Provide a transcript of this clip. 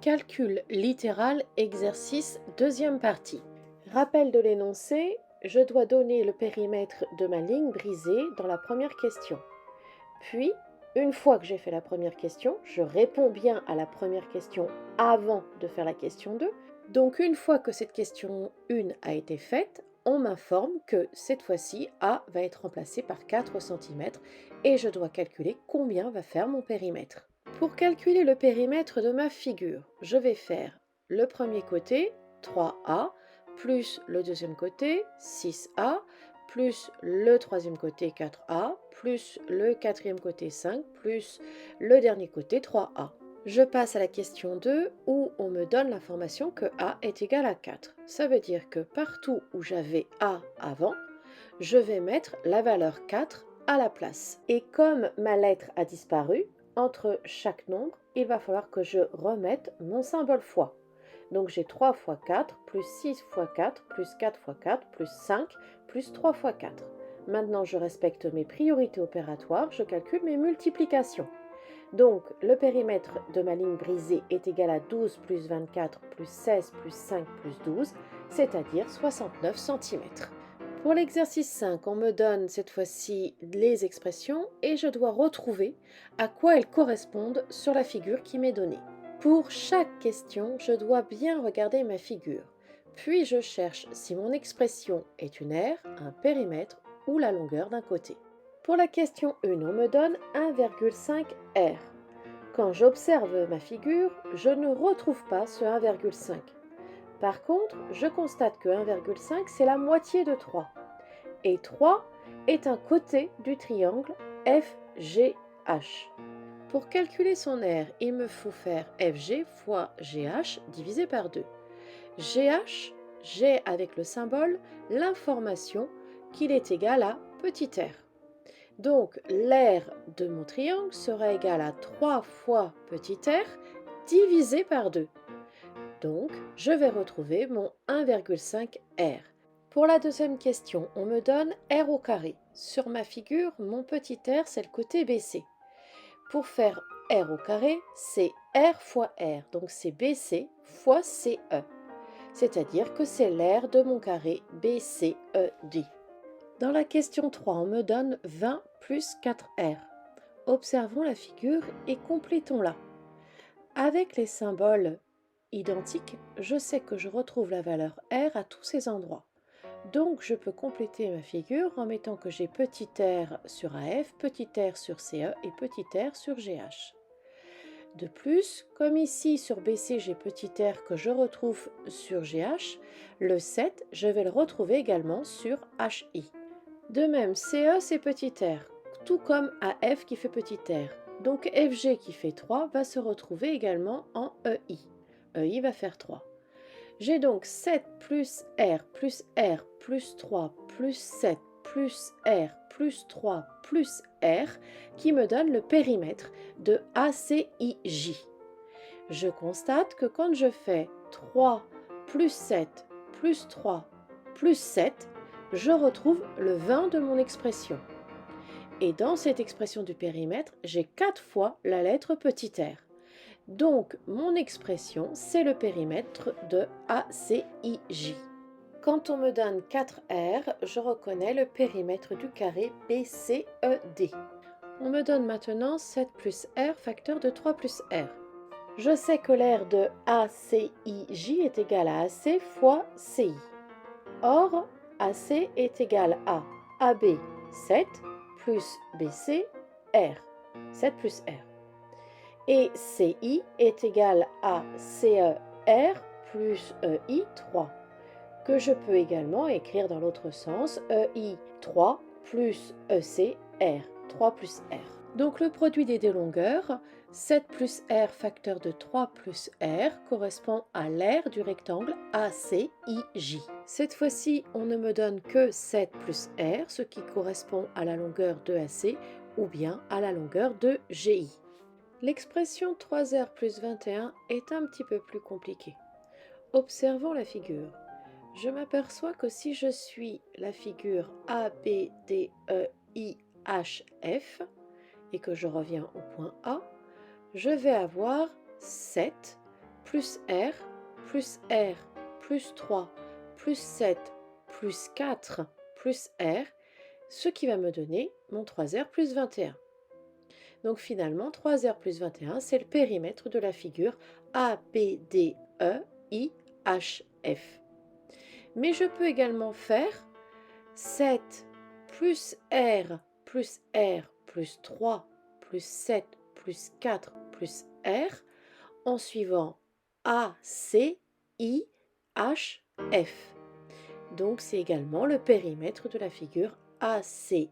Calcul littéral, exercice, deuxième partie. Rappel de l'énoncé, je dois donner le périmètre de ma ligne brisée dans la première question. Puis, une fois que j'ai fait la première question, je réponds bien à la première question avant de faire la question 2. Donc une fois que cette question 1 a été faite, on m'informe que cette fois-ci, A va être remplacé par 4 cm et je dois calculer combien va faire mon périmètre. Pour calculer le périmètre de ma figure, je vais faire le premier côté, 3A, plus le deuxième côté, 6A, plus le troisième côté, 4A, plus le quatrième côté, 5, plus le dernier côté, 3A. Je passe à la question 2 où on me donne l'information que A est égal à 4. Ça veut dire que partout où j'avais A avant, je vais mettre la valeur 4 à la place. Et comme ma lettre a disparu, entre chaque nombre, il va falloir que je remette mon symbole fois. Donc j'ai 3 fois 4, plus 6 fois 4, plus 4 fois 4, plus 5, plus 3 fois 4. Maintenant, je respecte mes priorités opératoires, je calcule mes multiplications. Donc, le périmètre de ma ligne brisée est égal à 12 plus 24 plus 16 plus 5 plus 12, c'est-à-dire 69 cm. Pour l'exercice 5, on me donne cette fois-ci les expressions et je dois retrouver à quoi elles correspondent sur la figure qui m'est donnée. Pour chaque question, je dois bien regarder ma figure. Puis je cherche si mon expression est une aire, un périmètre ou la longueur d'un côté. Pour la question 1, on me donne 1,5 r. Quand j'observe ma figure, je ne retrouve pas ce 1,5. Par contre, je constate que 1,5 c'est la moitié de 3. Et 3 est un côté du triangle FGH. Pour calculer son aire, il me faut faire FG fois GH divisé par 2. GH, j'ai avec le symbole l'information qu'il est égal à petit r. Donc, l'aire de mon triangle sera égal à 3 fois petit r divisé par 2. Donc, je vais retrouver mon 1,5 r. Pour la deuxième question, on me donne r au carré. Sur ma figure, mon petit r, c'est le côté BC. Pour faire r au carré, c'est r fois r, donc c'est BC fois CE. C'est-à-dire que c'est l'aire de mon carré BCED. Dans la question 3, on me donne 20 plus 4r. Observons la figure et complétons-la. Avec les symboles identiques, je sais que je retrouve la valeur r à tous ces endroits. Donc je peux compléter ma figure en mettant que j'ai petit r sur AF, petit r sur CE et petit r sur GH. De plus, comme ici sur BC j'ai petit r que je retrouve sur GH, le 7 je vais le retrouver également sur HI. De même, CE c'est petit r, tout comme AF qui fait petit r. Donc FG qui fait 3 va se retrouver également en EI. EI va faire 3. J'ai donc 7 plus R plus R plus 3 plus 7 plus R plus 3 plus R qui me donne le périmètre de ACIJ. Je constate que quand je fais 3 plus 7 plus 3 plus 7, je retrouve le 20 de mon expression. Et dans cette expression du périmètre, j'ai 4 fois la lettre petit r. Donc, mon expression, c'est le périmètre de ACIJ. Quand on me donne 4R, je reconnais le périmètre du carré BCED. On me donne maintenant 7 plus R facteur de 3 plus R. Je sais que l'aire de ACIJ est égal à AC fois CI. Or, AC est égal à AB 7 plus BC R. 7 plus R. Et CI est égal à CER plus EI 3, que je peux également écrire dans l'autre sens, EI 3 plus ECR, 3 plus R. Donc le produit des deux longueurs, 7 plus R facteur de 3 plus R, correspond à l'aire du rectangle ACIJ. Cette fois-ci, on ne me donne que 7 plus R, ce qui correspond à la longueur de AC ou bien à la longueur de GI. L'expression 3R plus 21 est un petit peu plus compliquée. Observons la figure. Je m'aperçois que si je suis la figure A, B, D, E, I, H, F et que je reviens au point A, je vais avoir 7 plus R, plus R, plus 3, plus 7, plus 4, plus R, ce qui va me donner mon 3R plus 21. Donc finalement, 3R plus 21, c'est le périmètre de la figure ABDEIHF. Mais je peux également faire 7 plus R plus R plus 3 plus 7 plus 4 plus R en suivant ACIHF. Donc c'est également le périmètre de la figure ACIHF.